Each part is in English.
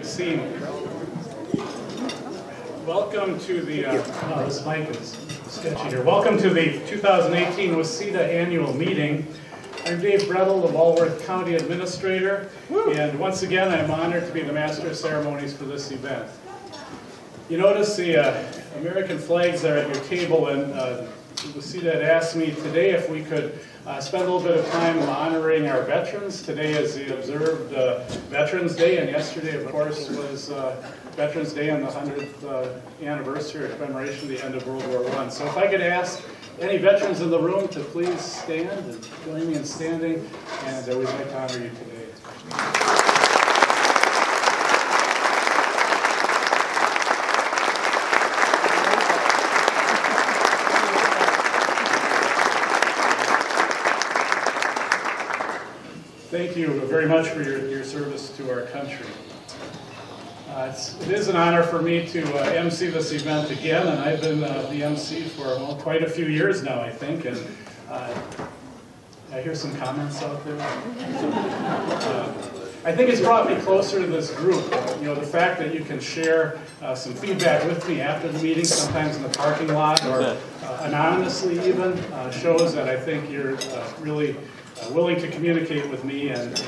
be seen. Welcome to the, this mic is sketchy here. Welcome to the 2018 WCEDA annual meeting. I'm Dave Brettel, the Walworth County Administrator, and once again I'm honored to be the Master of Ceremonies for this event. You notice the American flags there at your table, and WCEDA had asked me today if we could spend a little bit of time honoring our veterans. Today is the observed Veterans Day, and yesterday, of course, was Veterans Day on the 100th anniversary or commemoration of the end of World War I. So if I could ask any veterans in the room to please stand and join me in standing, and we'd like to honor you today. Thank you very much for your service to our country. It is an honor for me to MC this event again, and I've been the MC for quite a few years now, I think. And I hear some comments out there. I think it's brought me closer to this group. You know, the fact that you can share some feedback with me after the meeting, sometimes in the parking lot or anonymously even, shows that I think you're really willing to communicate with me, and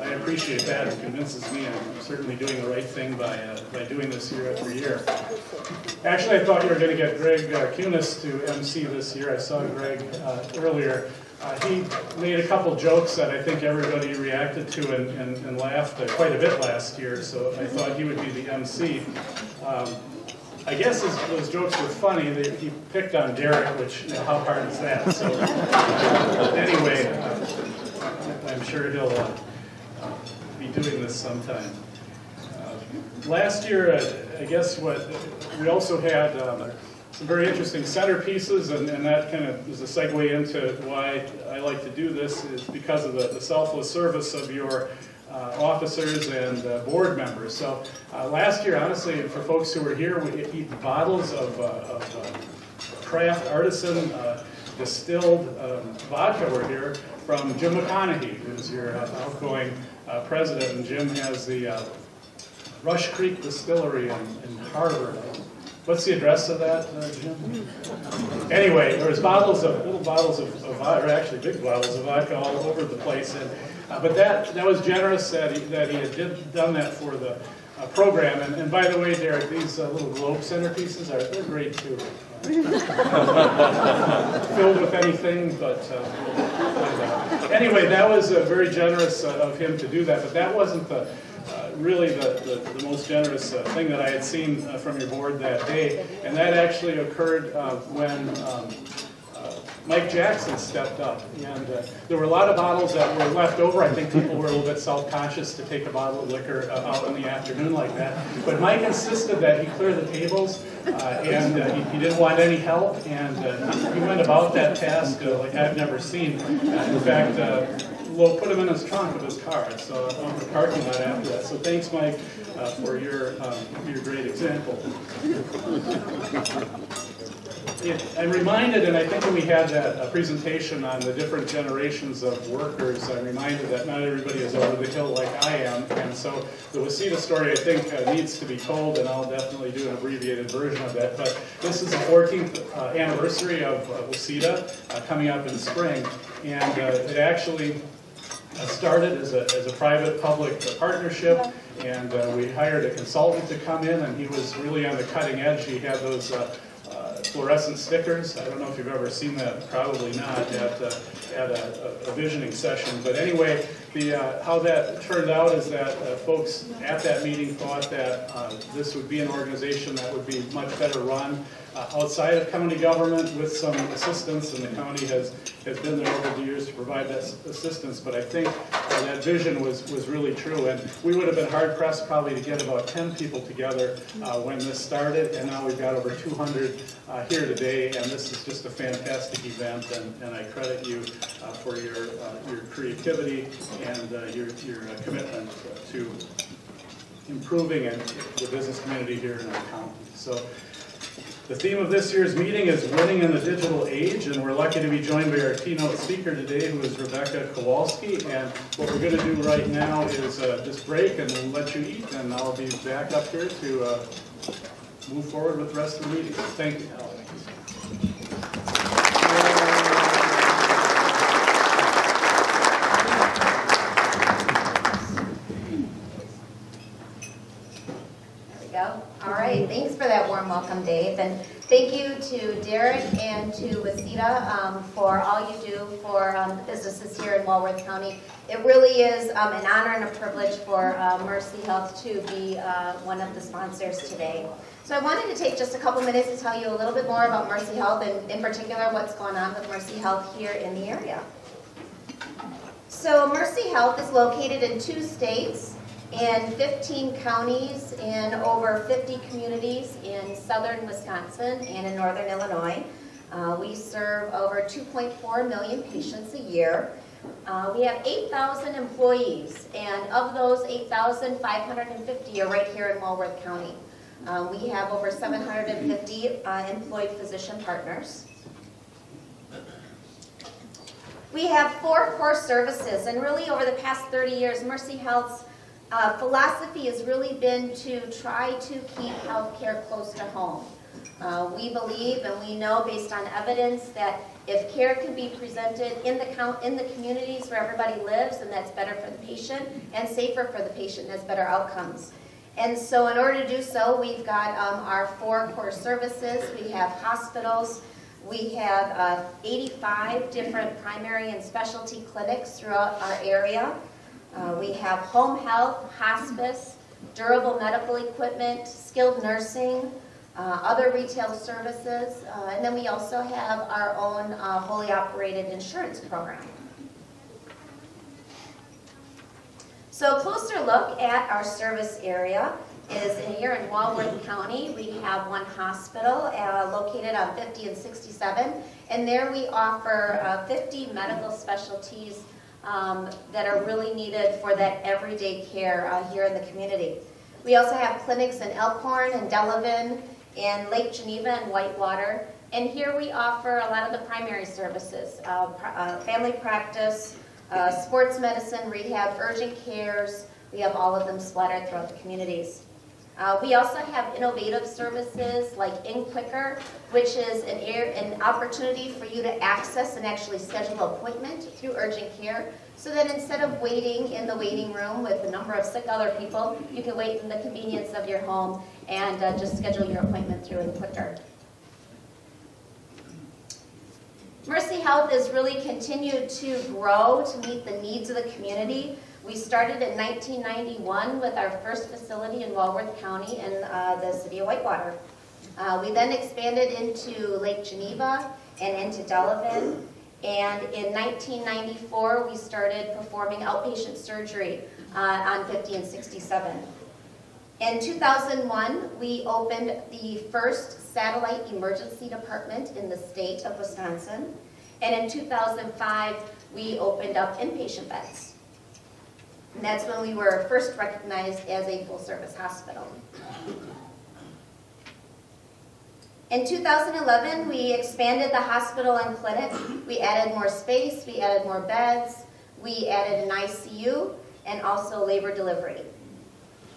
I appreciate that. It convinces me I'm certainly doing the right thing by doing this year after year. Actually, I thought you were going to get Greg Kunis to MC this year. I saw Greg earlier. He made a couple jokes that I think everybody reacted to and laughed quite a bit last year, so I thought he would be the MC. I guess those jokes were funny. He picked on Derek, which, you know, how hard is that? So anyway, I'm sure he'll be doing this sometime. Last year, I guess we also had some very interesting centerpieces, and that kind of is a segue into why I like to do this, is because of the selfless service of your officers and board members. So last year, honestly, for folks who were here, we eat bottles of craft artisan distilled vodka were here from Jim McConaughey, who's your outgoing president, and Jim has the Rush Creek Distillery in Harvard. What's the address of that, Jim? Anyway, there was little bottles of vodka, or actually big bottles of vodka all over the place, and but that was generous that he had done that for the program. And by the way, Derek, these little globe centerpieces they're great too. Filled with anything, but anyway, that was very generous of him to do that. But that wasn't really the most generous thing that I had seen from your board that day, and that actually occurred when Mike Jackson stepped up, and there were a lot of bottles that were left over. I think people were a little bit self-conscious to take a bottle of liquor out in the afternoon like that. But Mike insisted that he clear the tables, and he didn't want any help, and he went about that task like I've never seen. In fact, Lo put him in his trunk of his car, so on the parking lot after that. So thanks, Mike, for your great example. I'm reminded, and I think when we had that presentation on the different generations of workers, I'm reminded that not everybody is over the hill like I am, and so the WCEDA story, I think, needs to be told, and I'll definitely do an abbreviated version of that. But this is the 14th anniversary of WCEDA coming up in spring, and it actually started as a private-public partnership, and we hired a consultant to come in, and he was really on the cutting edge. He had those fluorescent stickers. I don't know if you've ever seen that, probably not, at a visioning session. But anyway, how that turned out is that folks at that meeting thought that this would be an organization that would be much better run outside of county government with some assistance, and the county has been there over the years to provide that assistance. But I think that vision was really true, and we would have been hard-pressed probably to get about 10 people together when this started, and now we've got over 200 here today, and this is just a fantastic event, and I credit you for your creativity and your commitment to improving the business community here in our county. So The theme of this year's meeting is Winning in the Digital Age, and we're lucky to be joined by our keynote speaker today, who is Rebekah Kowalski. And what we're going to do right now is just break and we'll let you eat, and I'll be back up here to move forward with the rest of the meeting. Thank you. All right, thanks for that warm welcome, Dave. And thank you to Derek and to WCEDA for all you do for the businesses here in Walworth County. It really is an honor and a privilege for Mercy Health to be one of the sponsors today. So I wanted to take just a couple minutes to tell you a little bit more about Mercy Health and in particular what's going on with Mercy Health here in the area. So Mercy Health is located in 2 states, in 15 counties, in over 50 communities in southern Wisconsin and in northern Illinois. We serve over 2.4 million patients a year. We have 8,000 employees, and of those 8,000, 550 are right here in Walworth County. We have over 750 employed physician partners. We have 4 core services, and really over the past 30 years, Mercy Health's philosophy has really been to try to keep healthcare close to home. We believe and we know based on evidence that if care can be presented in the communities where everybody lives, and that's better for the patient and safer for the patient, has better outcomes. And so in order to do so, we've got our 4 core services. We have hospitals. We have 85 different primary and specialty clinics throughout our area. We have home health, hospice, durable medical equipment, skilled nursing, other retail services, and then we also have our own wholly operated insurance program. So a closer look at our service area is here in Walworth County. We have 1 hospital located on 50 and 67, and there we offer 50 medical specialties that are really needed for that everyday care here in the community. We also have clinics in Elkhorn and Delavan, in Lake Geneva and Whitewater, and here we offer a lot of the primary services, family practice, sports medicine, rehab, urgent cares. We have all of them splattered throughout the communities. We also have innovative services like In Quicker, which is an opportunity for you to access and actually schedule an appointment through urgent care, so that instead of waiting in the waiting room with a number of sick other people, you can wait in the convenience of your home and just schedule your appointment through In Quicker. Mercy Health has really continued to grow to meet the needs of the community. We started in 1991 with our first facility in Walworth County in the city of Whitewater. We then expanded into Lake Geneva and into Delavan. And in 1994, we started performing outpatient surgery on 50 and 67. In 2001, we opened the first satellite emergency department in the state of Wisconsin. And in 2005, we opened up inpatient beds. And that's when we were first recognized as a full-service hospital. In 2011, we expanded the hospital and clinic. We added more space, we added more beds, we added an ICU, and also labor delivery.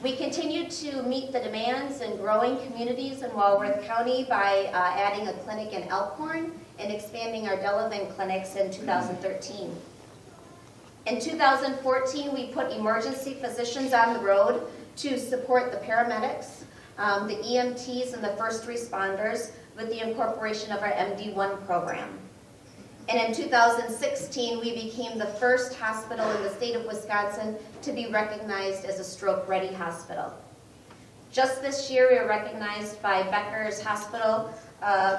We continued to meet the demands in growing communities in Walworth County by adding a clinic in Elkhorn and expanding our Delavan clinics in 2013. In 2014, we put emergency physicians on the road to support the paramedics, the EMTs, and the first responders with the incorporation of our MD1 program. And in 2016, we became the first hospital in the state of Wisconsin to be recognized as a stroke-ready hospital. Just this year, we were recognized by Becker's Hospital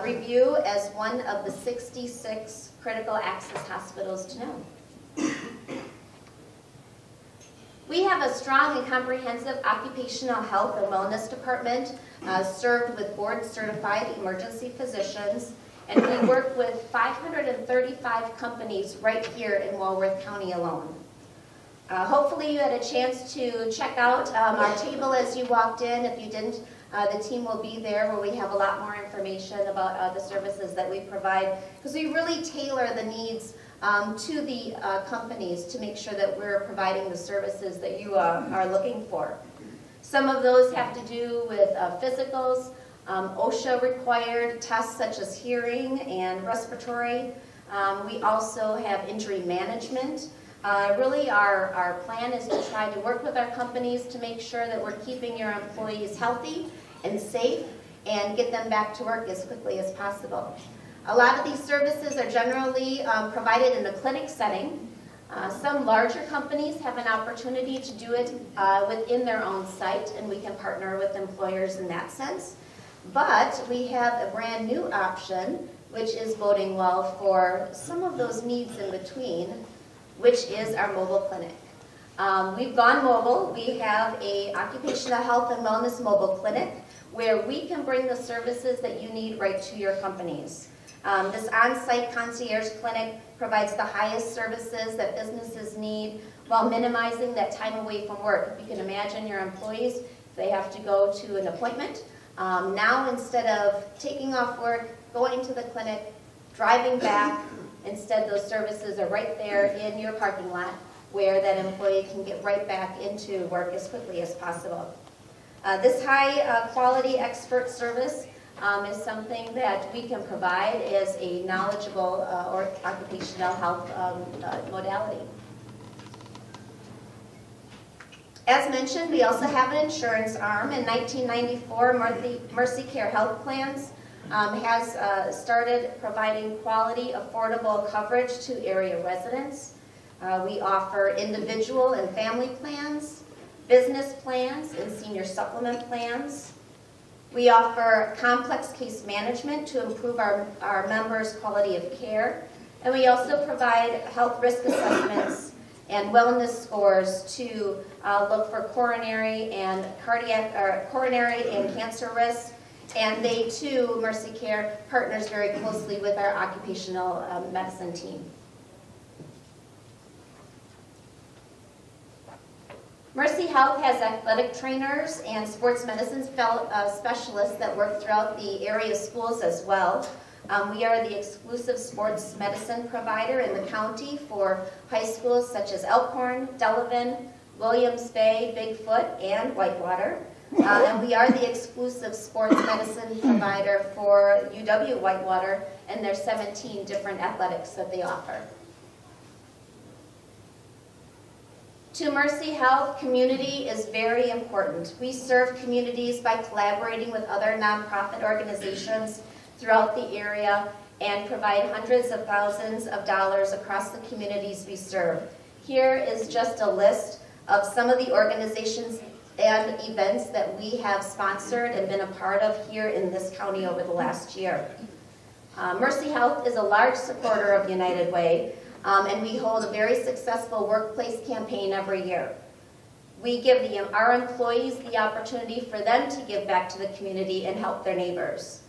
Review as one of the 66 critical access hospitals to know. We have a strong and comprehensive occupational health and wellness department served with board-certified emergency physicians, and we work with 535 companies right here in Walworth County alone. Hopefully you had a chance to check out our table as you walked in. If you didn't, The team will be there where we have a lot more information about the services that we provide, because we really tailor the needs to the companies to make sure that we're providing the services that you are looking for. Some of those have to do with physicals, OSHA required tests such as hearing and respiratory. We also have injury management. Really our plan is to try to work with our companies to make sure that we're keeping your employees healthy and safe and get them back to work as quickly as possible. A lot of these services are generally provided in a clinic setting. Some larger companies have an opportunity to do it within their own site, and we can partner with employers in that sense. But we have a brand new option, which is boding well for some of those needs in between, which is our mobile clinic. We've gone mobile. We have a occupational health and wellness mobile clinic where we can bring the services that you need right to your companies. This on-site concierge clinic provides the highest services that businesses need while minimizing that time away from work. You can imagine your employees, they have to go to an appointment. Now instead of taking off work, going to the clinic, driving back, instead those services are right there in your parking lot where that employee can get right back into work as quickly as possible. This high quality expert service is something that we can provide as a knowledgeable or occupational health modality. As mentioned, we also have an insurance arm. In 1994, Mercy Care Health Plans has started providing quality, affordable coverage to area residents. We offer individual and family plans, business plans, and senior supplement plans. We offer complex case management to improve our members' quality of care. And we also provide health risk assessments and wellness scores to look for coronary and cancer risks. And they too, Mercy Care, partners very closely with our occupational medicine team. Mercy Health has athletic trainers and sports medicine specialists that work throughout the area schools as well. We are the exclusive sports medicine provider in the county for high schools such as Elkhorn, Delavan, Williams Bay, Bigfoot, and Whitewater. And we are the exclusive sports medicine provider for UW Whitewater and their 17 different athletics that they offer. To Mercy Health, community is very important. We serve communities by collaborating with other nonprofit organizations throughout the area and provide hundreds of thousands of dollars across the communities we serve. Here is just a list of some of the organizations and events that we have sponsored and been a part of here in this county over the last year. Mercy Health is a large supporter of United Way, and we hold a very successful workplace campaign every year. We give our employees the opportunity for them to give back to the community and help their neighbors.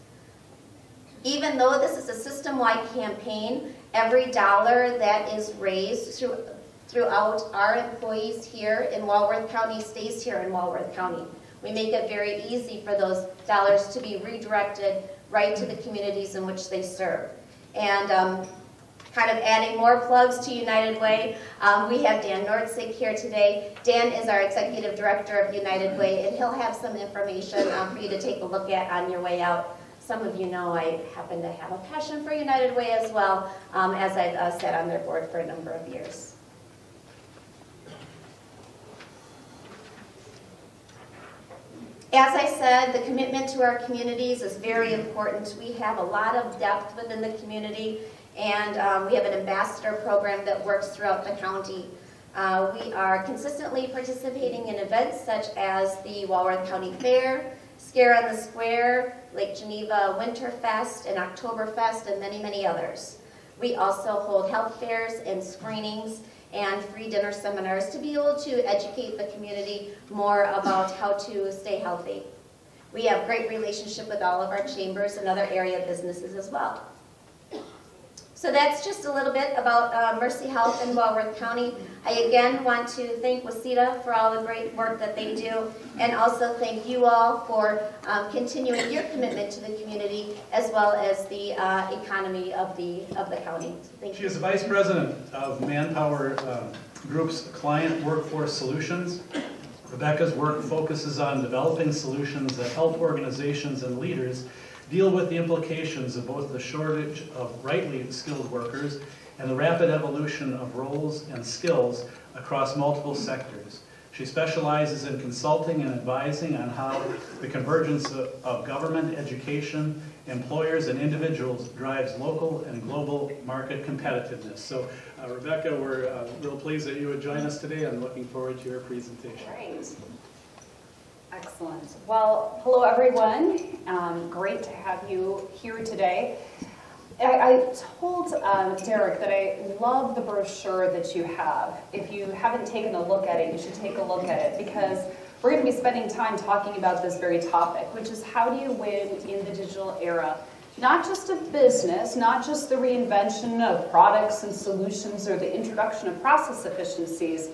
Even though this is a system-wide campaign, every dollar that is raised throughout our employees here in Walworth County stays here in Walworth County. We make it very easy for those dollars to be redirected right to the communities in which they serve. And kind of adding more plugs to United Way, we have Dan Nordzig here today. Dan is our Executive Director of United Way, and he'll have some information for you to take a look at on your way out. Some of you know I happen to have a passion for United Way as well, as I've sat on their board for a number of years. As I said, the commitment to our communities is very important. We have a lot of depth within the community, and we have an ambassador program that works throughout the county. We are consistently participating in events such as the Walworth County Fair, Scare on the Square, Lake Geneva Winterfest, and Oktoberfest, and many, many others. We also hold health fairs and screenings and free dinner seminars to be able to educate the community more about how to stay healthy. We have great relationship with all of our chambers and other area businesses as well. So that's just a little bit about Mercy Health in Walworth County. I again want to thank WCEDA for all the great work that they do, and also thank you all for continuing your commitment to the community as well as the economy of the county. Thank you. She is the Vice President of Manpower Group's Client Workforce Solutions. Rebekah's work focuses on developing solutions that help organizations and leaders deal with the implications of both the shortage of rightly skilled workers and the rapid evolution of roles and skills across multiple sectors. She specializes in consulting and advising on how the convergence of government, education, employers, and individuals drives local and global market competitiveness. So, Rebekah, we're real pleased that you would join us today and looking forward to your presentation. Great. Excellent. Well, hello everyone. Great to have you here today. I told Derek that I love the brochure that you have. If you haven't taken a look at it, you should take a look at it, because we're going to be spending time talking about this very topic, which is how do you win in the digital era? Not just of business, not just the reinvention of products and solutions or the introduction of process efficiencies,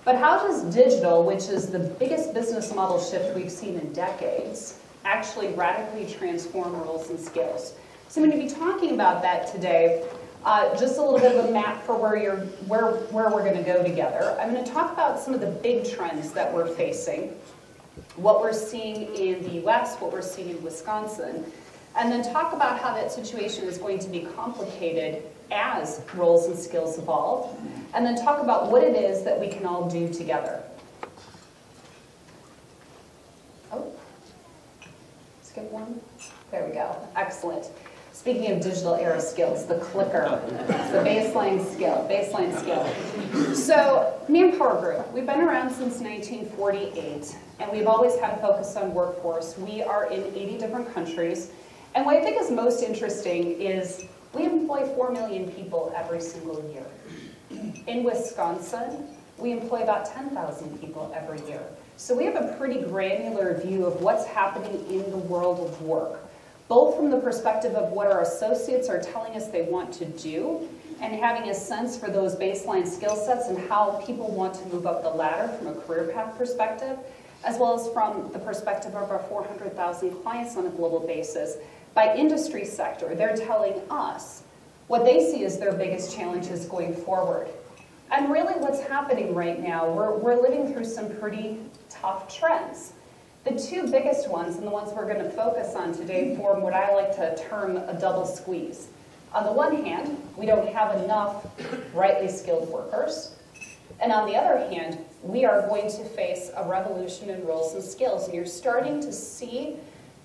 but how does digital, which is the biggest business model shift we've seen in decades, actually radically transform roles and skills? So I'm going to be talking about that today. Just a little bit of a map for where we're going to go together. I'm going to talk about some of the big trends that we're facing, what we're seeing in the US, what we're seeing in Wisconsin, and then talk about how that situation is going to be complicated as roles and skills evolve, and then talk about what it is that we can all do together. Oh, skip one. There we go. Excellent. Speaking of digital era skills, the clicker, the baseline skill. So, ManpowerGroup, we've been around since 1948, and we've always had a focus on workforce. We are in 80 different countries, and what I think is most interesting is we employ 4 million people every single year. In Wisconsin, we employ about 10,000 people every year. So we have a pretty granular view of what's happening in the world of work, both from the perspective of what our associates are telling us they want to do, and having a sense for those baseline skill sets and how people want to move up the ladder from a career path perspective, as well as from the perspective of our 400,000 clients on a global basis. By industry sector, they're telling us what they see as their biggest challenges going forward. And really what's happening right now, we're living through some pretty tough trends. The two biggest ones, and the ones we're going to focus on today, form what I like to term a double squeeze. On the one hand, we don't have enough rightly skilled workers. And on the other hand, we are going to face a revolution in roles and skills. And you're starting to see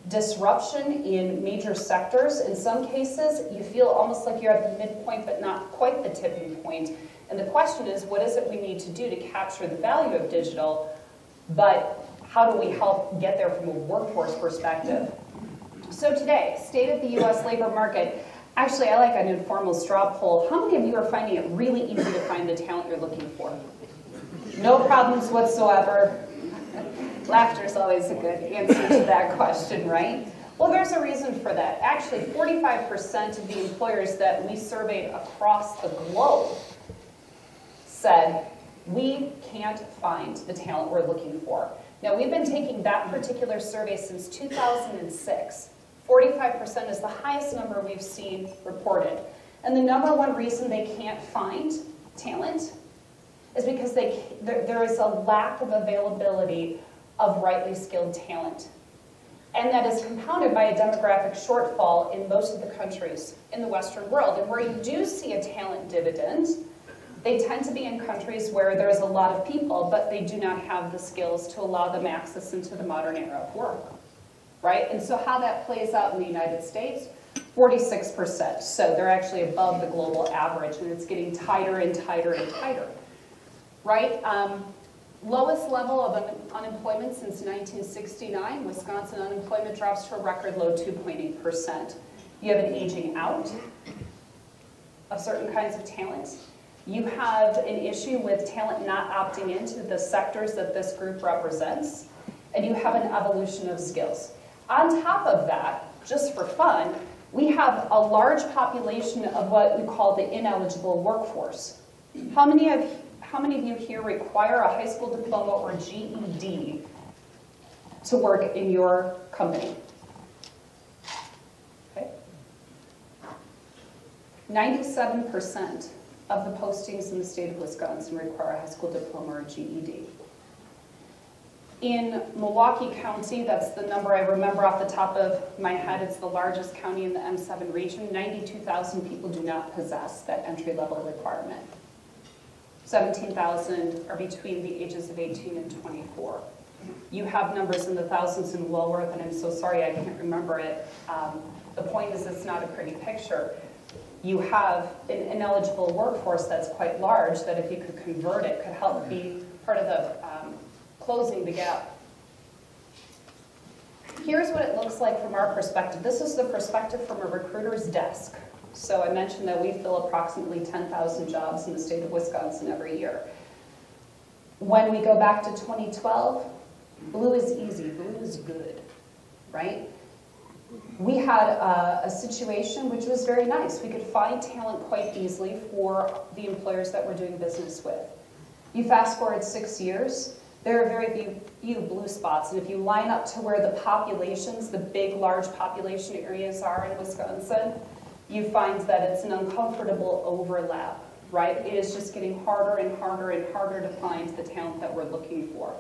disruption in major sectors. In some cases, you feel almost like you're at the midpoint, but not quite the tipping point. And the question is, what is it we need to do to capture the value of digital, but how do we help get there from a workforce perspective? So today, state of the US labor market. Actually, I like an informal straw poll. How many of you are finding it really easy to find the talent you're looking for? No problems whatsoever. Laughter is always a good answer to that question, right? Well, there's a reason for that. Actually, 45% of the employers that we surveyed across the globe said, we can't find the talent we're looking for. Now, we've been taking that particular survey since 2006. 45% is the highest number we've seen reported. And the number one reason they can't find talent is because there is a lack of availability of rightly skilled talent. And that is compounded by a demographic shortfall in most of the countries in the Western world. And where you do see a talent dividend, they tend to be in countries where there's a lot of people, but they do not have the skills to allow them access into the modern era of work, right? And so how that plays out in the United States, 46%. So they're actually above the global average, and it's getting tighter and tighter and tighter, right? Lowest level of unemployment since 1969. Wisconsin unemployment drops to a record low 2.8%. You have an aging out of certain kinds of talent. You have an issue with talent not opting into the sectors that this group represents, and you have an evolution of skills. On top of that, just for fun, We have a large population of what we call the ineligible workforce. How many of you here require a high school diploma or GED to work in your company? Okay. 97% of the postings in the state of Wisconsin require a high school diploma or GED. In Milwaukee County, that's the number I remember off the top of my head, it's the largest county in the M7 region, 92,000 people do not possess that entry-level requirement. 17,000 are between the ages of 18 and 24. You have numbers in the thousands in Walworth, and I'm so sorry I can't remember it. The point is it's not a pretty picture. You have an ineligible workforce that's quite large that if you could convert it could help be part of the closing the gap. Here's what it looks like from our perspective. This is the perspective from a recruiter's desk. So I mentioned that we fill approximately 10,000 jobs in the state of Wisconsin every year. When we go back to 2012, blue is easy, blue is good, right? We had a situation which was very nice. We could find talent quite easily for the employers that we're doing business with. You fast forward 6 years, there are very few blue spots, and if you line up to where the populations, the big, large population areas are in Wisconsin, you find that it's an uncomfortable overlap, right? It is just getting harder and harder and harder to find the talent that we're looking for.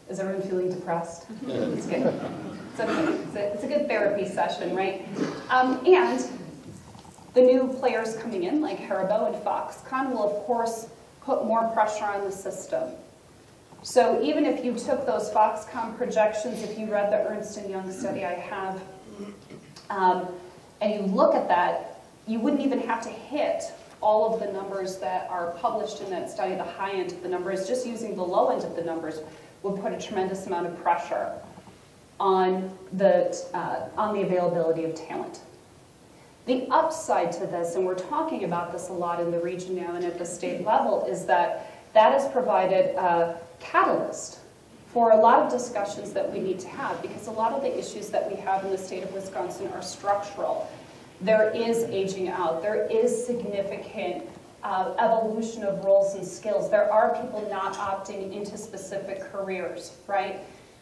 Is everyone feeling depressed? It's good. It's a good therapy session, right? And the new players coming in, like Haribo and Foxconn, will of course put more pressure on the system. So even if you took those Foxconn projections, if you read the Ernst & Young study I have, and you look at that, you wouldn't even have to hit all of the numbers that are published in that study, the high end of the numbers. Just using the low end of the numbers would put a tremendous amount of pressure on the availability of talent. The upside to this, and we're talking about this a lot in the region now and at the state level, is that that has provided a catalyst for a lot of discussions that we need to have, because a lot of the issues that we have in the state of Wisconsin are structural. There is aging out. There is significant evolution of roles and skills. There are people not opting into specific careers, right?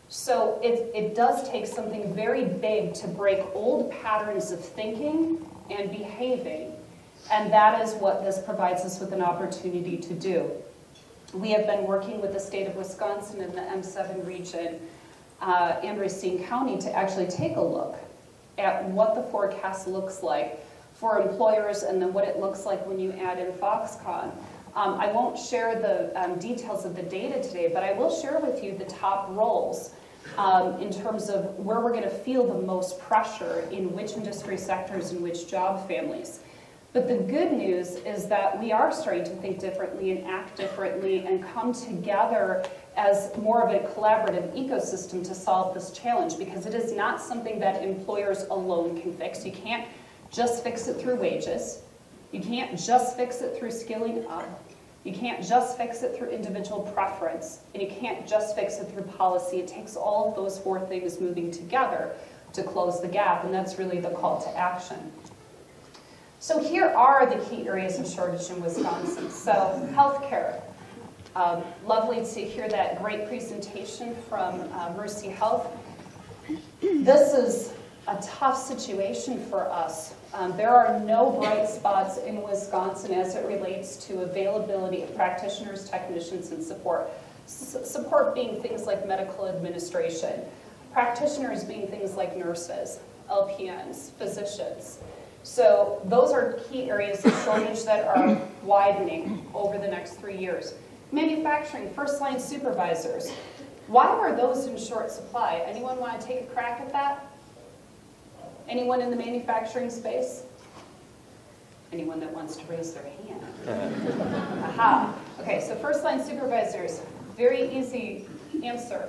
So it does take something very big to break old patterns of thinking and behaving, and that is what this provides us with an opportunity to do. We have been working with the state of Wisconsin and the M7 region and Racine County to actually take a look at what the forecast looks like for employers and then what it looks like when you add in Foxconn. I won't share the details of the data today, but I will share with you the top roles in terms of where we're going to feel the most pressure in which industry sectors and which job families. But the good news is that we are starting to think differently and act differently and come together as more of a collaborative ecosystem to solve this challenge, because it is not something that employers alone can fix. You can't just fix it through wages. You can't just fix it through skilling up. You can't just fix it through individual preference, and you can't just fix it through policy. It takes all of those four things moving together to close the gap, and that's really the call to action. So here are the key areas of shortage in Wisconsin. So healthcare. Lovely to hear that great presentation from Mercy Health. This is a tough situation for us. There are no bright spots in Wisconsin as it relates to availability of practitioners, technicians, and support. Support being things like medical administration. Practitioners being things like nurses, LPNs, physicians. So those are key areas of shortage that are widening over the next 3 years. Manufacturing, first-line supervisors. Why are those in short supply? Anyone want to take a crack at that? Anyone in the manufacturing space? Anyone that wants to raise their hand? Aha. Okay, so first-line supervisors, very easy answer.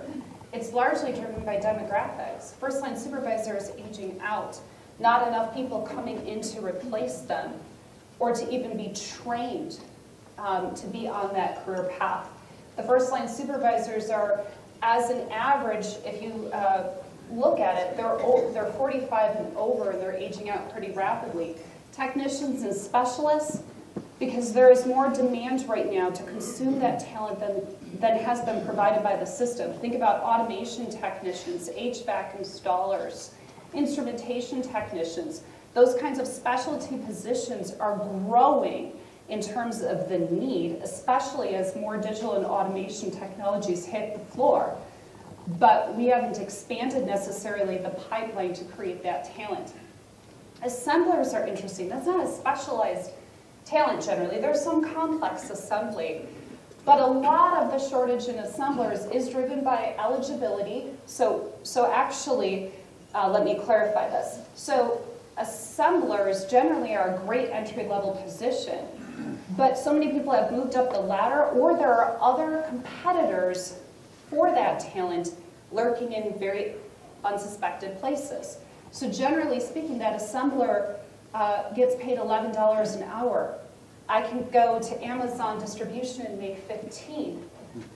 It's largely driven by demographics. First-line supervisors aging out. Not enough people coming in to replace them or to even be trained to be on that career path. The first-line supervisors are, as an average, if you look at it, they're 45 and over, and they're aging out pretty rapidly. Technicians and specialists, because there is more demand right now to consume that talent than has been provided by the system. Think about automation technicians, HVAC installers, instrumentation technicians. Those kinds of specialty positions are growing in terms of the need, especially as more digital and automation technologies hit the floor. But we haven't expanded necessarily the pipeline to create that talent. Assemblers are interesting. That's not a specialized talent generally. There's some complex assembly. But a lot of the shortage in assemblers is driven by eligibility. So actually, let me clarify this. So assemblers generally are a great entry-level position. But so many people have moved up the ladder, or there are other competitors for that talent lurking in very unsuspected places. So generally speaking, that assembler gets paid $11 an hour. I can go to Amazon distribution and make $15.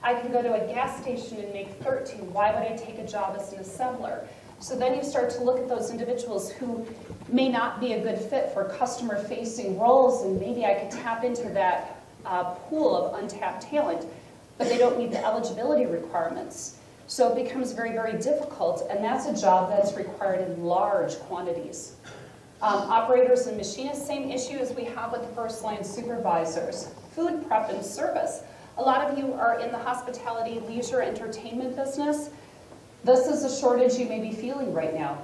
I can go to a gas station and make $13. Why would I take a job as an assembler? So then you start to look at those individuals who may not be a good fit for customer-facing roles, and maybe I could tap into that pool of untapped talent, but they don't meet the eligibility requirements. So it becomes very, very difficult, and that's a job that's required in large quantities. Operators and machinists, same issue as we have with the first-line supervisors. Food prep and service. A lot of you are in the hospitality, leisure, entertainment business. This is a shortage you may be feeling right now.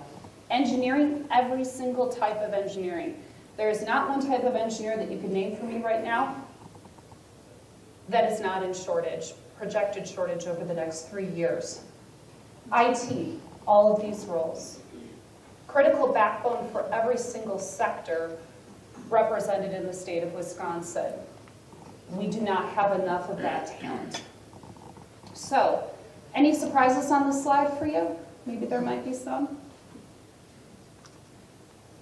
Engineering, every single type of engineering. There is not one type of engineer that you can name for me right now that is not in shortage, projected shortage over the next 3 years. IT, all of these roles. Critical backbone for every single sector represented in the state of Wisconsin. We do not have enough of that talent. So, any surprises on the slide for you? Maybe there might be some.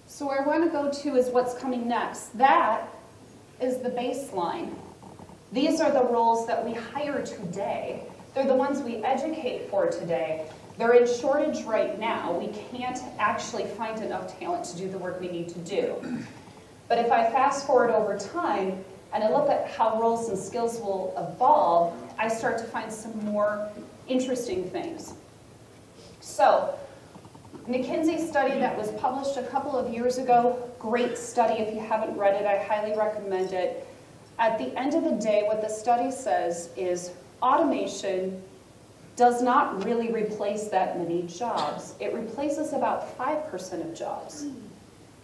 So where I want to go to is what's coming next. That is the baseline. These are the roles that we hire today. They're the ones we educate for today. They're in shortage right now. We can't actually find enough talent to do the work we need to do. But if I fast forward over time, and I look at how roles and skills will evolve, I start to find some more interesting things. So, McKinsey study that was published a couple of years ago, great study. If you haven't read it, I highly recommend it. At the end of the day, what the study says is automation does not really replace that many jobs. It replaces about 5% of jobs,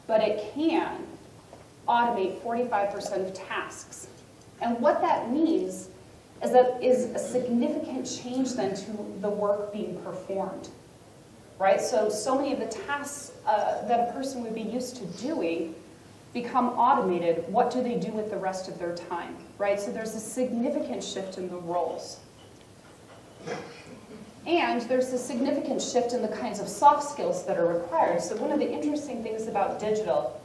but it can automate 45% of tasks. And what that means is that is a significant change then to the work being performed, right? So many of the tasks that a person would be used to doing become automated. What do they do with the rest of their time, right? So there's a significant shift in the roles. And there's a significant shift in the kinds of soft skills that are required. So one of the interesting things about digital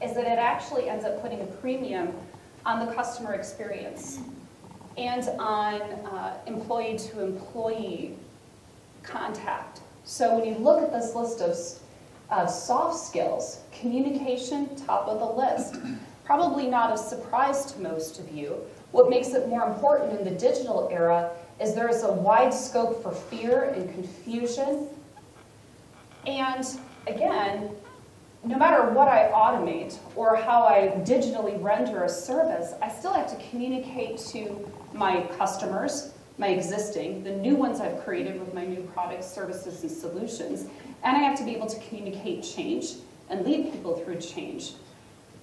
is that it actually ends up putting a premium on the customer experience and on employee-to-employee contact. So when you look at this list of soft skills, communication, top of the list. Probably not a surprise to most of you. What makes it more important in the digital era is there is a wide scope for fear and confusion. And again, no matter what I automate or how I digitally render a service, I still have to communicate to my customers, my existing, the new ones I've created with my new products, services, and solutions. And I have to be able to communicate change and lead people through change.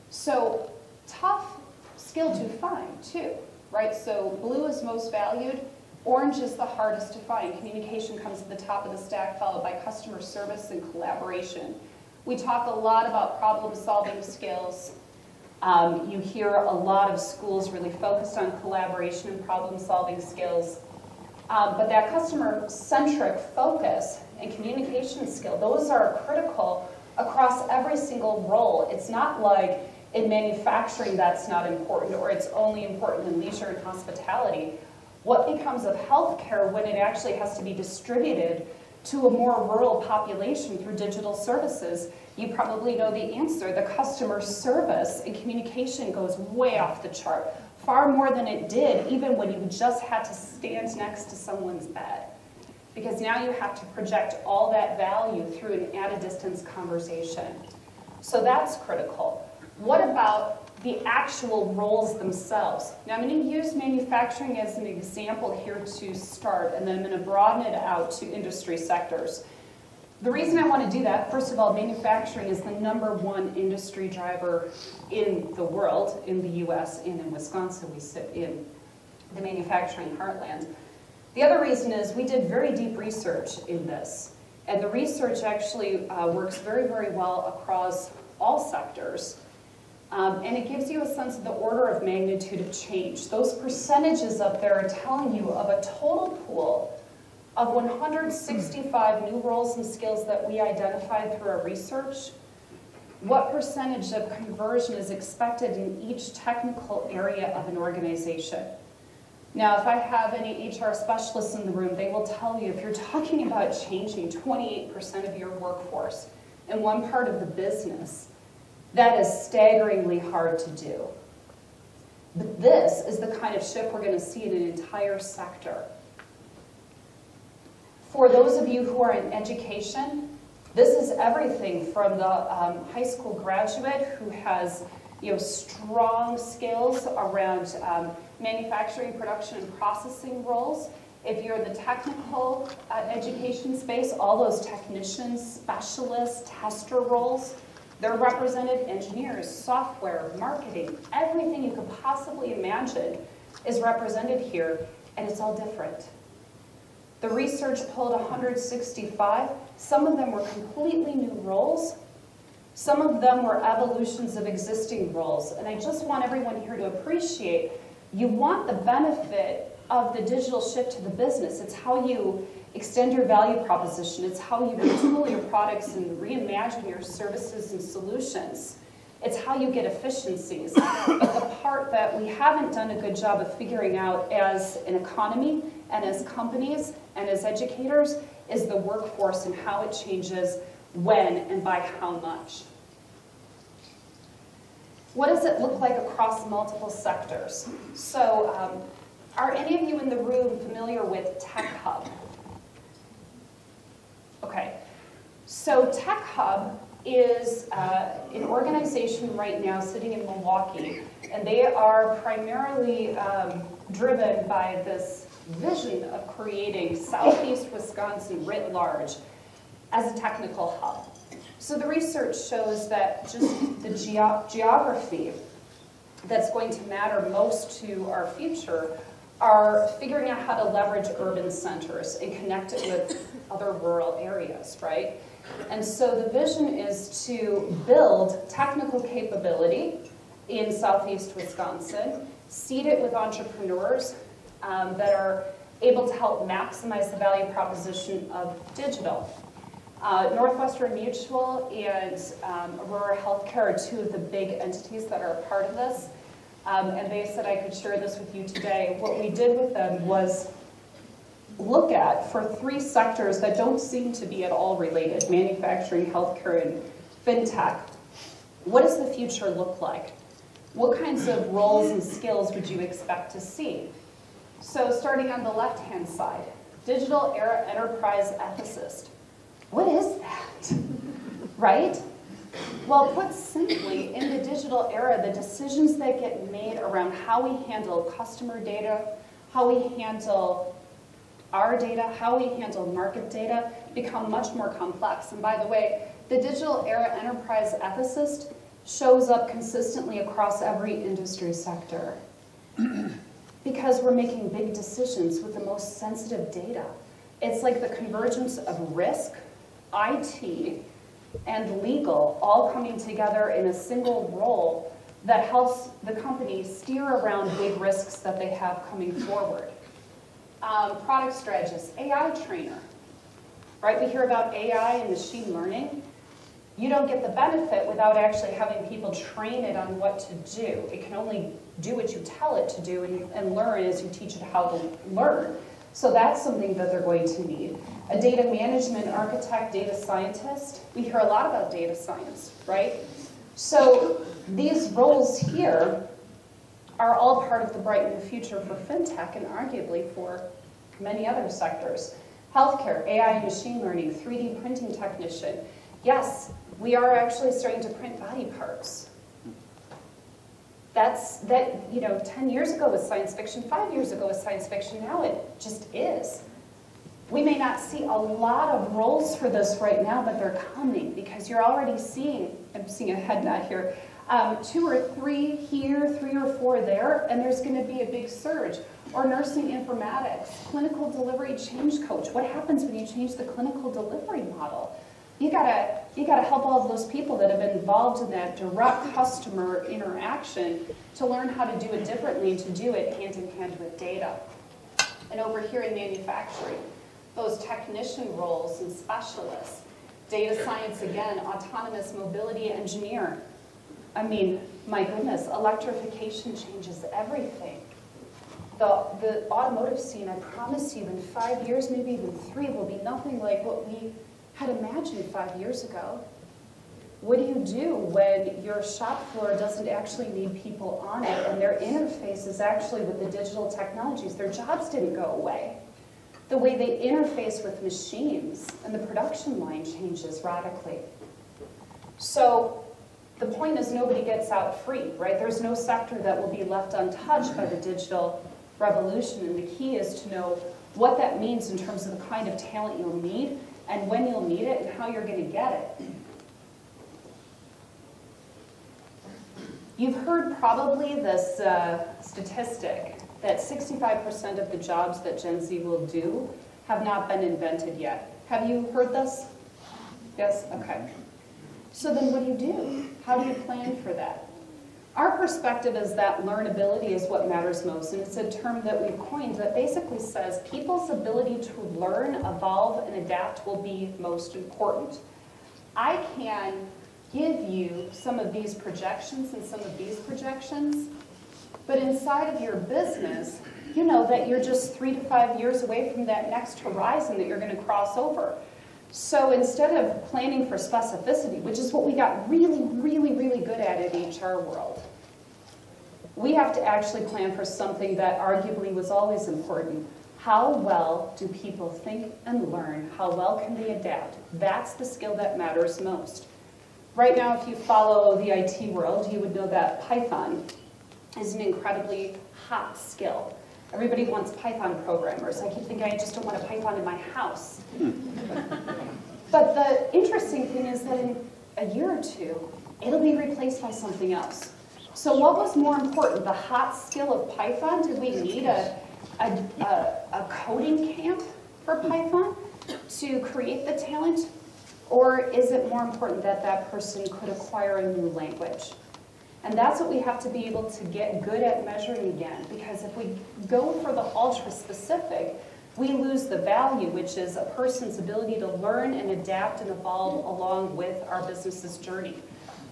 So tough skill to find too, right? So blue is most valued, orange is the hardest to find. Communication comes at the top of the stack, followed by customer service and collaboration. We talk a lot about problem-solving skills. You hear a lot of schools really focused on collaboration and problem-solving skills. But that customer-centric focus and communication skill, those are critical across every single role. It's not like in manufacturing that's not important, or it's only important in leisure and hospitality. What becomes of healthcare when it actually has to be distributed to a more rural population through digital services? You probably know the answer. The customer service and communication goes way off the chart, far more than it did even when you just had to stand next to someone's bed. Because now you have to project all that value through an at-a-distance conversation. So that's critical. What about the actual roles themselves? Now I'm going to use manufacturing as an example here to start, and then I'm going to broaden it out to industry sectors. The reason I want to do that, first of all, manufacturing is the #1 industry driver in the world, in the US and in Wisconsin. We sit in the manufacturing heartland. The other reason is we did very deep research in this, and the research actually works very, very well across all sectors, and it gives you a sense of the order of magnitude of change. Those percentages up there are telling you of a total pool of 165 new roles and skills that we identified through our research. What percentage of conversion is expected in each technical area of an organization? Now, if I have any HR specialists in the room, they will tell you if you're talking about changing 28% of your workforce in one part of the business, that is staggeringly hard to do. But this is the kind of shift we're going to see in an entire sector. For those of you who are in education, this is everything from the high school graduate who has strong skills around manufacturing, production, and processing roles. If you're in the technical education space, all those technicians, specialists, tester roles, they're represented. Engineers, software, marketing, everything you could possibly imagine is represented here, and it's all different. The research pulled 165. Some of them were completely new roles. Some of them were evolutions of existing roles. And I just want everyone here to appreciate, you want the benefit of the digital shift to the business. It's how you extend your value proposition. It's how you retool your products and reimagine your services and solutions. It's how you get efficiencies. But the part that we haven't done a good job of figuring out as an economy and as companies and as educators is the workforce and how it changes when and by how much. What does it look like across multiple sectors? So, are any of you in the room familiar with Tech Hub? Okay, so Tech Hub is an organization right now sitting in Milwaukee, and they are primarily driven by this vision of creating Southeast Wisconsin writ large as a technical hub. So the research shows that just the geography that's going to matter most to our future are figuring out how to leverage urban centers and connect it with other rural areas, right? And so the vision is to build technical capability in Southeast Wisconsin, seed it with entrepreneurs that are able to help maximize the value proposition of digital. Northwestern Mutual and Aurora Healthcare are two of the big entities that are a part of this. And they said I could share this with you today. What we did with them was look at, for 3 sectors that don't seem to be at all related, manufacturing, healthcare, and fintech, what does the future look like? What kinds of roles and skills would you expect to see? So starting on the left-hand side, digital era enterprise ethicist. What is that, right? Well, put simply, in the digital era, the decisions that get made around how we handle customer data, how we handle our data, how we handle market data, become much more complex. And by the way, the digital era enterprise ethicist shows up consistently across every industry sector because we're making big decisions with the most sensitive data. It's like the convergence of risk, IT, and legal all coming together in a single role that helps the company steer around big risks that they have coming forward. Product strategist, AI trainer, right? We hear about AI and machine learning. You don't get the benefit without actually having people train it on what to do. It can only do what you tell it to do and learn as you teach it how to learn. So that's something that they're going to need. A data management architect, data scientist. We hear a lot about data science, right? So these roles here are all part of the bright new future for fintech and arguably for many other sectors. Healthcare, AI and machine learning, 3D printing technician. Yes, we are actually starting to print body parts. That, 10 years ago was science fiction, 5 years ago was science fiction, now it just is. We may not see a lot of roles for this right now, but they're coming because you're already seeing, I'm seeing a head nod here, 2 or 3 here, 3 or 4 there, and there's going to be a big surge. Or nursing informatics, clinical delivery change coach. What happens when you change the clinical delivery model? You gotta help all of those people that have been involved in that direct customer interaction to learn how to do it differently and to do it hand in hand with data. And over here in manufacturing, those technician roles and specialists, data science again, autonomous mobility engineer. I mean, my goodness, electrification changes everything. The automotive scene, I promise you, in 5 years, maybe even 3, will be nothing like what we had imagined 5 years ago. What do you do when your shop floor doesn't actually need people on it and their interface is actually with the digital technologies? Their jobs didn't go away. The way they interface with machines and the production line changes radically. So the point is nobody gets out free, right? There's no sector that will be left untouched by the digital revolution, and the key is to know what that means in terms of the kind of talent you'll need and when you'll need it and how you're going to get it. You've heard probably this statistic that 65% of the jobs that Gen Z will do have not been invented yet. Have you heard this? Yes? Okay. So then what do? How do you plan for that? Our perspective is that learnability is what matters most, and it's a term that we've coined that basically says people's ability to learn, evolve, and adapt will be most important. I can give you some of these projections and some of these projections, but inside of your business, you know that you're just 3 to 5 years away from that next horizon that you're going to cross over. So instead of planning for specificity, which is what we got really, really, really good at in HR world, we have to actually plan for something that arguably was always important. How well do people think and learn? How well can they adapt? That's the skill that matters most. Right now, if you follow the IT world, you would know that Python is an incredibly hot skill. Everybody wants Python programmers. I keep thinking I just don't want a Python in my house. But the interesting thing is that in a year or two, it'll be replaced by something else. So what was more important, the hot skill of Python? Did we need a coding camp for Python to create the talent? Or is it more important that that person could acquire a new language? And that's what we have to be able to get good at measuring again, because if we go for the ultra-specific, we lose the value, which is a person's ability to learn and adapt and evolve along with our business's journey.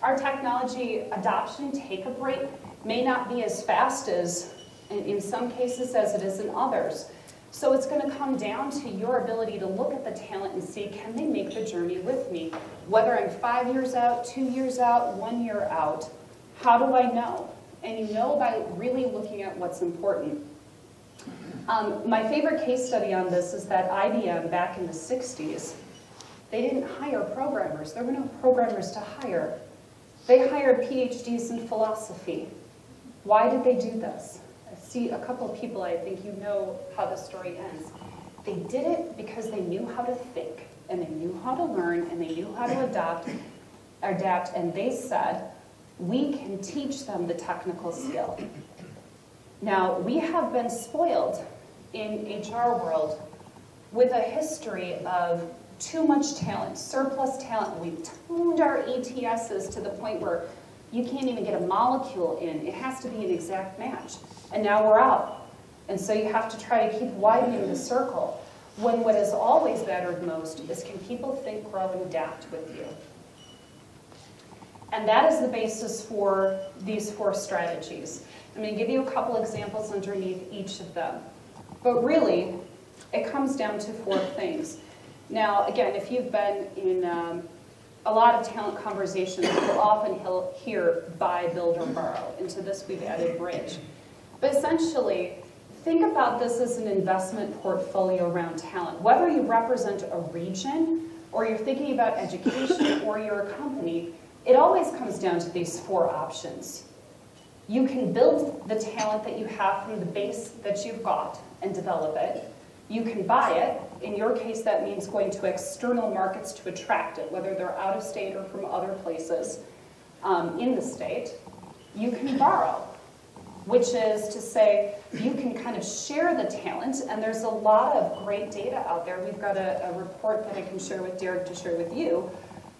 Our technology adoption take-up rate may not be as fast as, in some cases, as it is in others. So it's going to come down to your ability to look at the talent and see, can they make the journey with me? Whether I'm 5 years out, 2 years out, 1 year out, how do I know? And you know by really looking at what's important. My favorite case study on this is that IBM back in the 60s, they didn't hire programmers. There were no programmers to hire. They hired PhDs in philosophy. Why did they do this? I see a couple of people, I think you know how the story ends. They did it because they knew how to think, and they knew how to learn, and they knew how to adapt, and they said, we can teach them the technical skill. Now, we have been spoiled in HR world with a history of too much talent, surplus talent. We've tuned our ETSs to the point where you can't even get a molecule in. It has to be an exact match. And now we're out. And so you have to try to keep widening the circle, when what has always mattered most is, can people think, grow, and adapt with you? And that is the basis for these 4 strategies. I'm going to give you a couple examples underneath each of them. But really, It comes down to 4 things. Now, again, if you've been in a lot of talent conversations, you'll often hear buy, build, or borrow. And to this, we've added bridge. But essentially, think about this as an investment portfolio around talent. Whether you represent a region, or you're thinking about education, or you're a company, it always comes down to these 4 options. You can build the talent that you have from the base that you've got and develop it. You can buy it. In your case, that means going to external markets to attract it, whether they're out of state or from other places in the state. You can borrow, which is to say you can kind of share the talent, and there's a lot of great data out there. We've got a report that I can share with Derek to share with you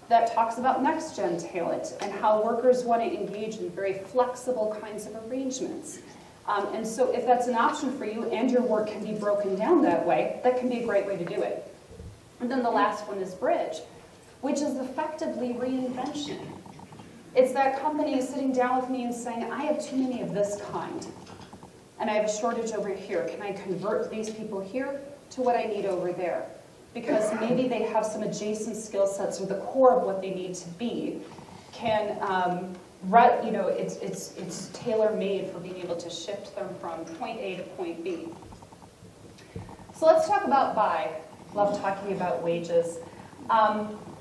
that talks about next-gen talent and how workers want to engage in very flexible kinds of arrangements. And so if that's an option for you and your work can be broken down that way, that can be a great way to do it. And then the last one is bridge, which is effectively reinvention. It's that company sitting down with me and saying, I have too many of this kind, and I have a shortage over here. Can I convert these people here to what I need over there? Because maybe they have some adjacent skill sets or the core of what they need to be can, it's tailor-made for being able to shift them from point A to point B. So let's talk about buy. Love talking about wages.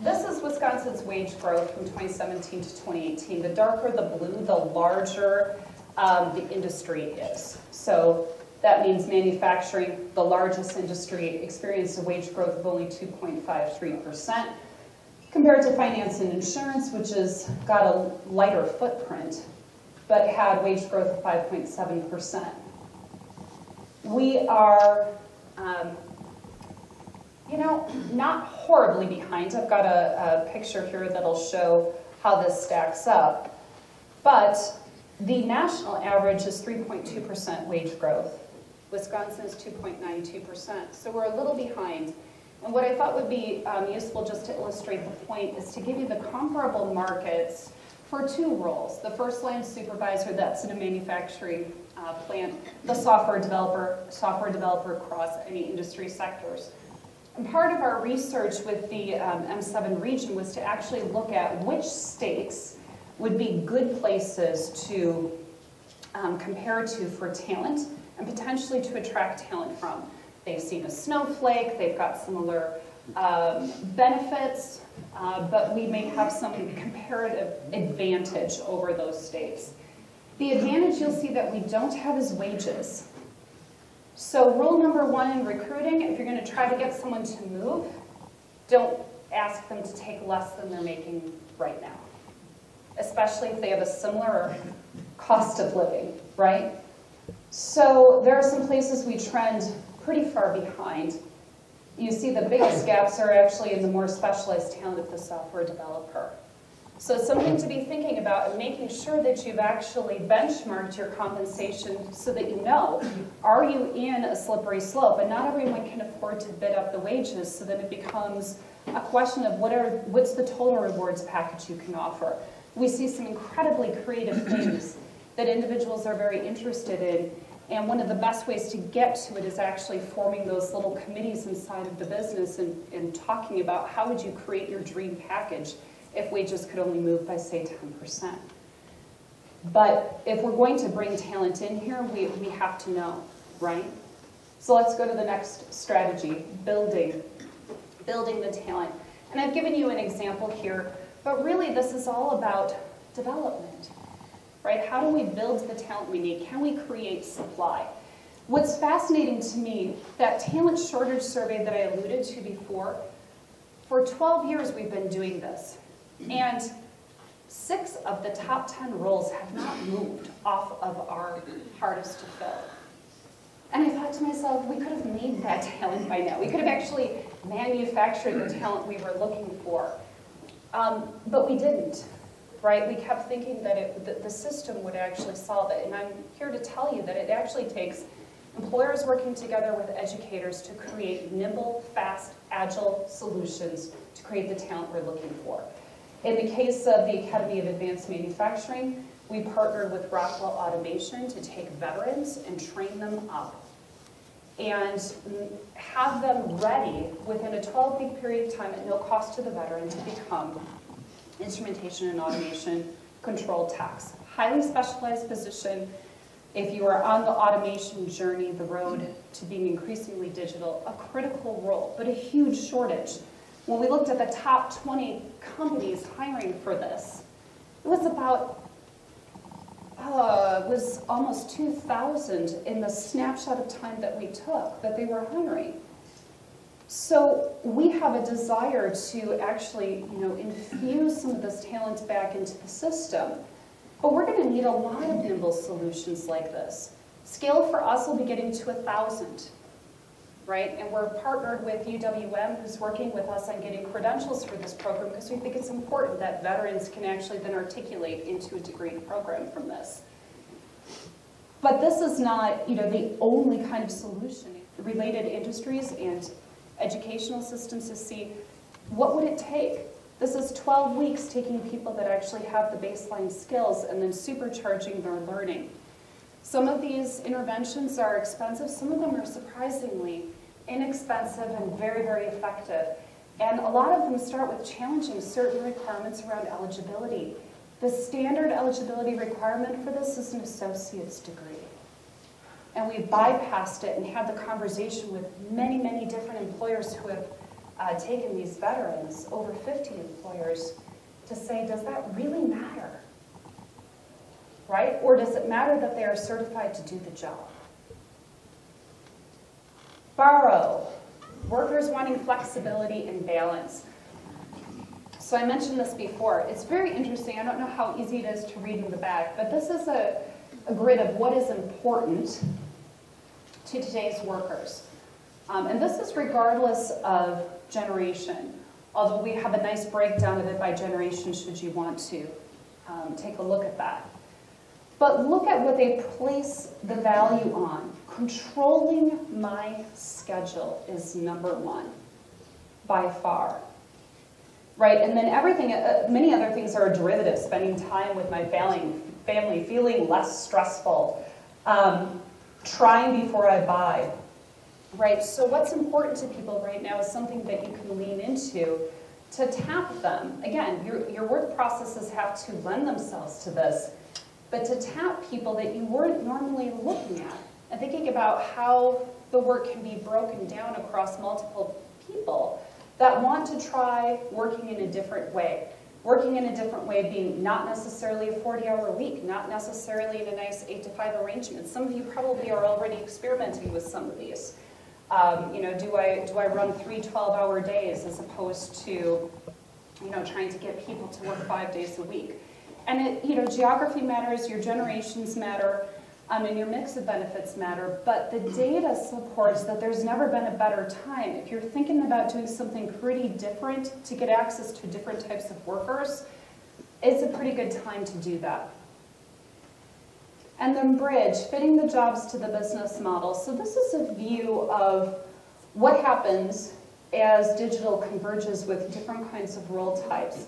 This is Wisconsin's wage growth from 2017 to 2018. The darker the blue, the larger the industry is. So that means manufacturing, the largest industry, experienced a wage growth of only 2.53%, compared to finance and insurance, which has got a lighter footprint, but had wage growth of 5.7%. We are not horribly behind. I've got a picture here that'll show how this stacks up. But the national average is 3.2% wage growth. Wisconsin is 2.92%. So we're a little behind. And what I thought would be useful just to illustrate the point is to give you the comparable markets for 2 roles. The first line supervisor, that's in a manufacturing plant. The software developer across any industry sectors. And part of our research with the M7 region was to actually look at which states would be good places to compare to for talent and potentially to attract talent from. They've seen a snowflake, they've got similar benefits, but we may have some comparative advantage over those states. The advantage you'll see that we don't have is wages. So rule number 1 in recruiting, if you're going to try to get someone to move, don't ask them to take less than they're making right now, especially if they have a similar cost of living, right? So there are some places we trend pretty far behind. You see the biggest gaps are actually in the more specialized talent of the software developer. So it's something to be thinking about and making sure that you've actually benchmarked your compensation so that you know, are you in a slippery slope? And not everyone can afford to bid up the wages, so then it becomes a question of what's the total rewards package you can offer. We see some incredibly creative things that individuals are very interested in, and one of the best ways to get to it is actually forming those little committees inside of the business and talking about how would you create your dream package if wages could only move by, say, 10%. But if we're going to bring talent in here, we have to know, right? So let's go to the next strategy, building the talent. And I've given you an example here, but really this is all about development, right? How do we build the talent we need? Can we create supply? What's fascinating to me, that talent shortage survey that I alluded to before, for 12 years we've been doing this. And 6 of the top 10 roles have not moved off of our hardest to fill. And I thought to myself, we could have made that talent by now. We could have actually manufactured the talent we were looking for. But we didn't, right? We kept thinking that the system would actually solve it. And I'm here to tell you that it actually takes employers working together with educators to create nimble, fast, agile solutions to create the talent we're looking for. In the case of the Academy of Advanced Manufacturing, we partnered with Rockwell Automation to take veterans and train them up. and have them ready within a 12-week period of time at no cost to the veteran to become instrumentation and automation control techs. Highly specialized position. If you are on the automation journey, the road to being increasingly digital, a critical role, but a huge shortage. When we looked at the top 20 companies hiring for this, it was about, it was almost 2,000 in the snapshot of time that we took that they were hiring. So we have a desire to actually, infuse some of this talent back into the system. But we're going to need a lot of nimble solutions like this. Scale for us will be getting to 1,000, right? And we're partnered with UWM, who's working with us on getting credentials for this program because we think it's important that veterans can actually then articulate into a degree program from this. But this is not, the only kind of solution. Related industries and educational systems to see what would it take. This is 12 weeks taking people that actually have the baseline skills and then supercharging their learning. Some of these interventions are expensive, some of them are surprisingly inexpensive and very, very effective. And a lot of them start with challenging certain requirements around eligibility. The standard eligibility requirement for this is an associate's degree. And we've bypassed it and had the conversation with many, many different employers who have taken these veterans, over 50 employers, to say, does that really matter? Right? Or does it matter that they are certified to do the job? Borrow. Workers wanting flexibility and balance. So I mentioned this before. It's very interesting. I don't know how easy it is to read in the back, but this is a grid of what is important to today's workers. And this is regardless of generation, although we have a nice breakdown of it by generation should you want to take a look at that. But look at what they place the value on. Controlling my schedule is number one, by far. Right, and then everything, many other things are a derivative, spending time with my family, feeling less stressful, trying before I buy. Right, so what's important to people right now is something that you can lean into to tap them. Again, your work processes have to lend themselves to this, but to tap people that you weren't normally looking at and thinking about how the work can be broken down across multiple people that want to try working in a different way. Working in a different way being not necessarily a 40-hour week, not necessarily in a nice 8-to-5 arrangement. Some of you probably are already experimenting with some of these. Do I run 3 12-hour days as opposed to, trying to get people to work 5 days a week? And geography matters, your generations matter, and your mix of benefits matter, but the data supports that there's never been a better time. If you're thinking about doing something pretty different to get access to different types of workers, it's a pretty good time to do that. And then bridge, fitting the jobs to the business model. So this is a view of what happens as digital converges with different kinds of role types,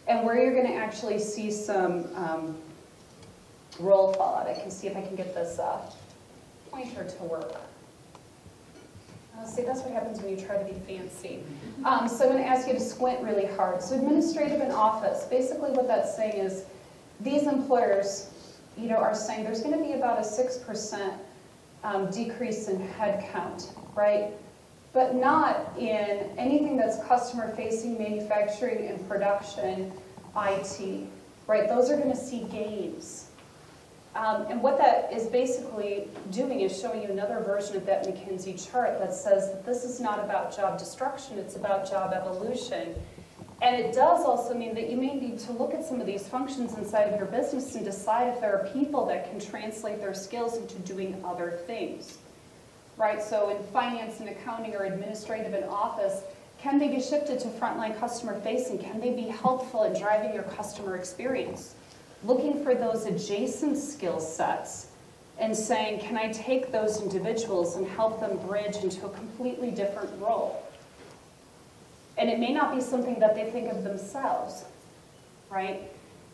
and where you're going to actually see some role fallout. I can see if I can get this pointer to work. See, that's what happens when you try to be fancy. So I'm going to ask you to squint really hard. So administrative and office, basically what that's saying is these employers are saying there's going to be about a 6% decrease in headcount, right? But not in anything that's customer-facing, manufacturing and production, IT, right? Those are going to see gains. And what that is basically doing is showing you another version of that McKinsey chart that says that this is not about job destruction, it's about job evolution. And it does also mean that you may need to look at some of these functions inside of your business and decide if there are people that can translate their skills into doing other things, right? So in finance and accounting or administrative and office, can they be shifted to frontline customer facing? Can they be helpful in driving your customer experience? Looking for those adjacent skill sets and saying, can I take those individuals and help them bridge into a completely different role? And it may not be something that they think of themselves, right?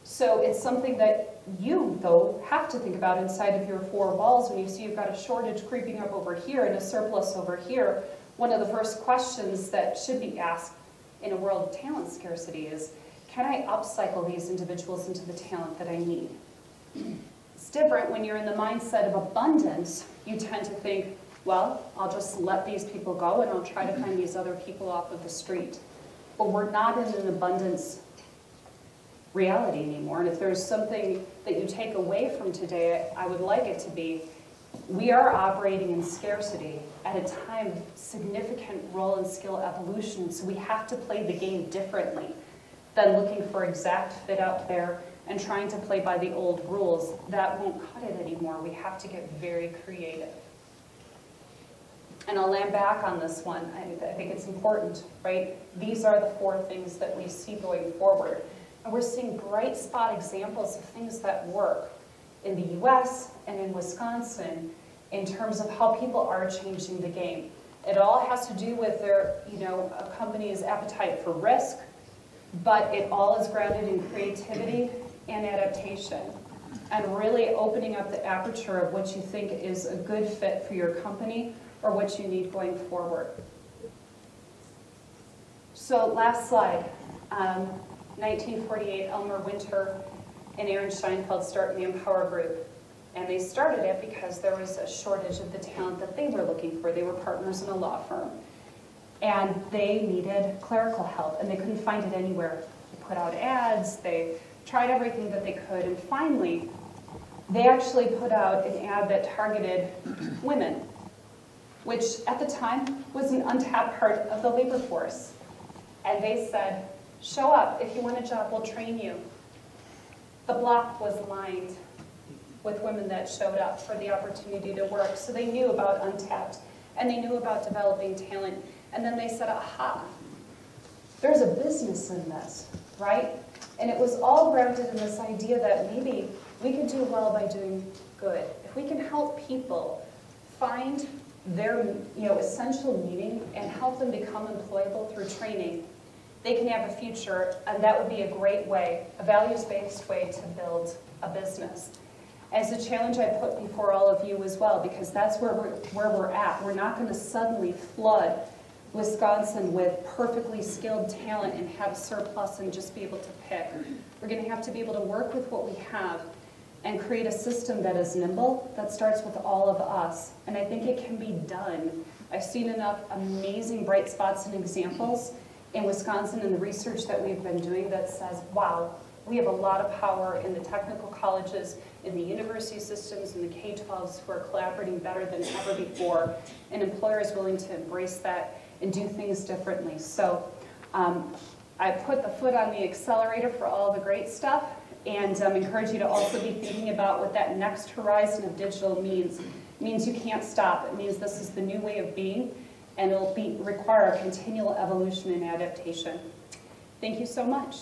So it's something that you, though, have to think about inside of your four walls when you see you've got a shortage creeping up over here and a surplus over here. One of the first questions that should be asked in a world of talent scarcity is, can I upcycle these individuals into the talent that I need? It's different when you're in the mindset of abundance. You tend to think, well, I'll just let these people go and I'll try to find these other people off of the street. But we're not in an abundance reality anymore. And if there's something that you take away from today, I would like it to be, we are operating in scarcity at a time of significant role and skill evolution. So we have to play the game differently than looking for exact fit out there and trying to play by the old rules. That won't cut it anymore. We have to get very creative. And I'll land back on this one. I think it's important, right? These are the four things that we see going forward. And we're seeing bright spot examples of things that work in the US and in Wisconsin in terms of how people are changing the game. It all has to do with their, a company's appetite for risk, but it all is grounded in creativity and adaptation, and really opening up the aperture of what you think is a good fit for your company or what you need going forward. So last slide. 1948, Elmer Winter and Aaron Scheinfeld start ManpowerGroup. And they started it because there was a shortage of the talent that they were looking for. They were partners in a law firm. And they needed clerical help, and they couldn't find it anywhere. They put out ads, they tried everything that they could, and finally, they actually put out an ad that targeted women, which at the time was an untapped part of the labor force. And they said, show up. If you want a job, we'll train you. The block was lined with women that showed up for the opportunity to work. So they knew about Untapped, and they knew about developing talent. And then they said, aha, there's a business in this, right? And it was all grounded in this idea that maybe we could do well by doing good. If we can help people find their essential meaning and help them become employable through training, they can have a future, and that would be a great way, a values-based way to build a business. As a challenge I put before all of you as well, because that's where we're at. We're not going to suddenly flood Wisconsin with perfectly skilled talent and have a surplus and just be able to pick. We're going to have to be able to work with what we have and create a system that is nimble, that starts with all of us. And I think it can be done. I've seen enough amazing bright spots and examples in Wisconsin and the research that we've been doing that says, wow, we have a lot of power in the technical colleges, in the university systems, in the K-12s who are collaborating better than ever before, and employers willing to embrace that and do things differently. So I put the foot on the accelerator for all the great stuff, and encourage you to also be thinking about what that next horizon of digital means. It means you can't stop. It means this is the new way of being, and it'll require a continual evolution and adaptation. Thank you so much.